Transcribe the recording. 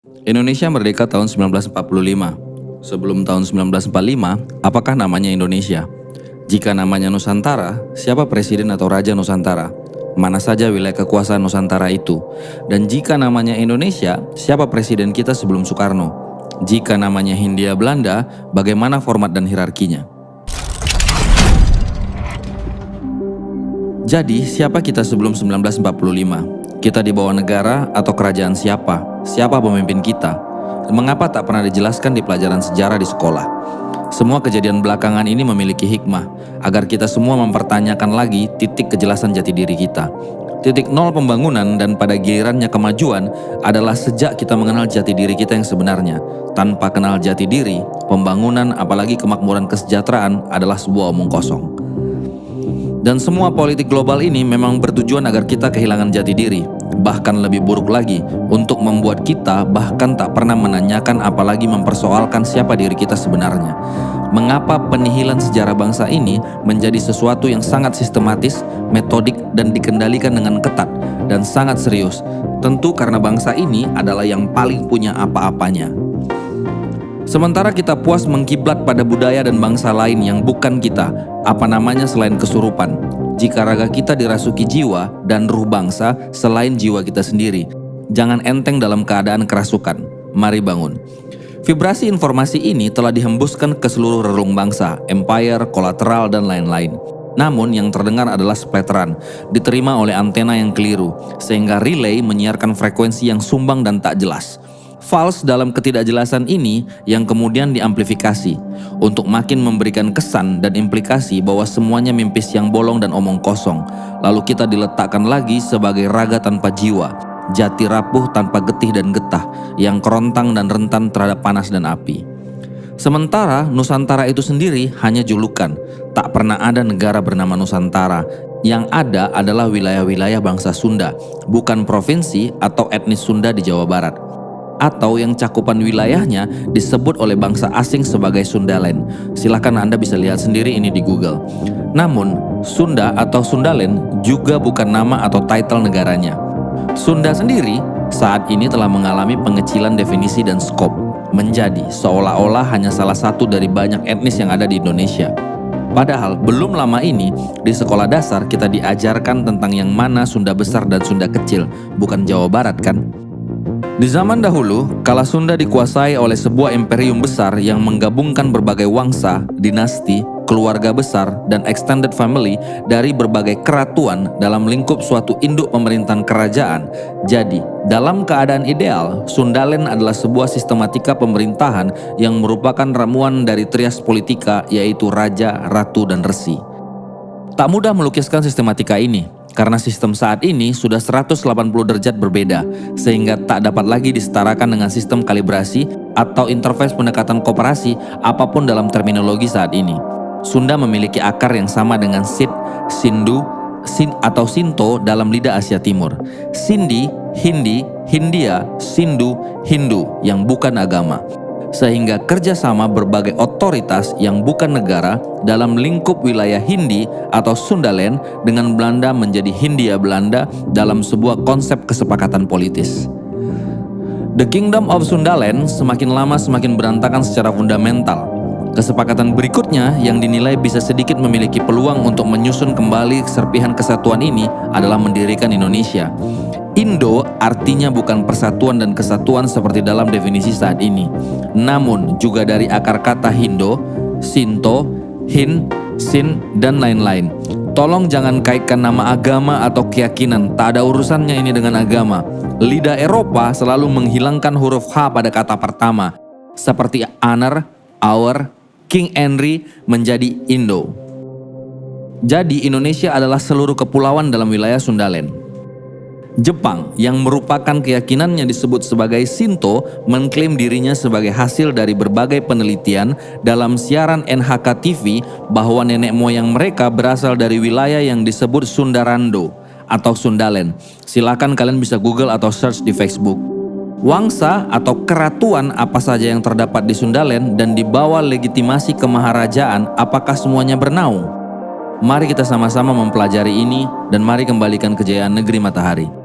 Indonesia merdeka tahun 1945. Sebelum tahun 1945, apakah namanya Indonesia? Jika namanya Nusantara, siapa presiden atau raja Nusantara? Mana saja wilayah kekuasaan Nusantara itu? Dan jika namanya Indonesia, siapa presiden kita sebelum Soekarno? Jika namanya Hindia Belanda, bagaimana format dan hierarkinya? Jadi, siapa kita sebelum 1945? Kita di bawah negara atau kerajaan siapa? Siapa pemimpin kita? Mengapa tak pernah dijelaskan di pelajaran sejarah di sekolah? Semua kejadian belakangan ini memiliki hikmah, agar kita semua mempertanyakan lagi titik kejelasan jati diri kita. Titik nol pembangunan dan pada gilirannya kemajuan adalah sejak kita mengenal jati diri kita yang sebenarnya. Tanpa kenal jati diri, pembangunan apalagi kemakmuran kesejahteraan adalah sebuah omong kosong. Dan semua politik global ini memang bertujuan agar kita kehilangan jati diri. Bahkan lebih buruk lagi, untuk membuat kita bahkan tak pernah menanyakan apalagi mempersoalkan siapa diri kita sebenarnya. Mengapa penihilan sejarah bangsa ini menjadi sesuatu yang sangat sistematis, metodik, dan dikendalikan dengan ketat dan sangat serius? Tentu karena bangsa ini adalah yang paling punya apa-apanya. Sementara kita puas mengkiblat pada budaya dan bangsa lain yang bukan kita, apa namanya selain kesurupan. Jika raga kita dirasuki jiwa dan ruh bangsa selain jiwa kita sendiri, jangan enteng dalam keadaan kerasukan. Mari bangun. Vibrasi informasi ini telah dihembuskan ke seluruh relung bangsa, empire, kolateral, dan lain-lain. Namun yang terdengar adalah splatteran, diterima oleh antena yang keliru, sehingga relay menyiarkan frekuensi yang sumbang dan tak jelas. False dalam ketidakjelasan ini yang kemudian diamplifikasi untuk makin memberikan kesan dan implikasi bahwa semuanya mimpi siang bolong dan omong kosong. Lalu kita diletakkan lagi sebagai raga tanpa jiwa, jati rapuh tanpa getih dan getah, yang kerontang dan rentan terhadap panas dan api. Sementara Nusantara itu sendiri hanya julukan, tak pernah ada negara bernama Nusantara. Yang ada adalah wilayah-wilayah bangsa Sunda, bukan provinsi atau etnis Sunda di Jawa Barat, atau yang cakupan wilayahnya disebut oleh bangsa asing sebagai Sundaland. Silahkan Anda bisa lihat sendiri ini di Google. Namun, Sunda atau Sundaland juga bukan nama atau title negaranya. Sunda sendiri saat ini telah mengalami pengecilan definisi dan skop, menjadi seolah-olah hanya salah satu dari banyak etnis yang ada di Indonesia. Padahal belum lama ini di sekolah dasar kita diajarkan tentang yang mana Sunda besar dan Sunda kecil, bukan Jawa Barat kan? Di zaman dahulu, kala Sunda dikuasai oleh sebuah imperium besar yang menggabungkan berbagai wangsa, dinasti, keluarga besar, dan extended family dari berbagai keratuan dalam lingkup suatu induk pemerintahan kerajaan. Jadi, dalam keadaan ideal, Sundaland adalah sebuah sistematika pemerintahan yang merupakan ramuan dari trias politika, yaitu raja, ratu, dan resi. Tak mudah melukiskan sistematika ini, karena sistem saat ini sudah 180 derajat berbeda, sehingga tak dapat lagi disetarakan dengan sistem kalibrasi atau interface pendekatan koperasi apapun dalam terminologi saat ini. Sunda memiliki akar yang sama dengan Sid, Sindu, atau Sinto dalam lidah Asia Timur. Sindi, Hindi, Hindia, Sindu, Hindu yang bukan agama. Sehingga kerjasama berbagai otoritas yang bukan negara dalam lingkup wilayah Hindi atau Sundaland dengan Belanda menjadi Hindia Belanda dalam sebuah konsep kesepakatan politis. The Kingdom of Sundaland semakin lama semakin berantakan secara fundamental. Kesepakatan berikutnya yang dinilai bisa sedikit memiliki peluang untuk menyusun kembali serpihan kesatuan ini adalah mendirikan Indonesia. Indo artinya bukan persatuan dan kesatuan seperti dalam definisi saat ini, namun juga dari akar kata Hindo, Sinto, Hin, Sin, dan lain-lain. Tolong jangan kaitkan nama agama atau keyakinan, tak ada urusannya ini dengan agama. Lidah Eropa selalu menghilangkan huruf H pada kata pertama, seperti honor, our, King Henry menjadi Indo. Jadi Indonesia adalah seluruh kepulauan dalam wilayah Sundaland. Jepang yang merupakan keyakinannya disebut sebagai Shinto mengklaim dirinya sebagai hasil dari berbagai penelitian dalam siaran NHK TV bahwa nenek moyang mereka berasal dari wilayah yang disebut Sundarando atau Sundaland. Silakan kalian bisa Google atau search di Facebook. Wangsa atau keratuan apa saja yang terdapat di Sundaland dan di bawah legitimasi kemaharajaan, apakah semuanya bernaung? Mari kita sama-sama mempelajari ini dan mari kembalikan kejayaan negeri matahari.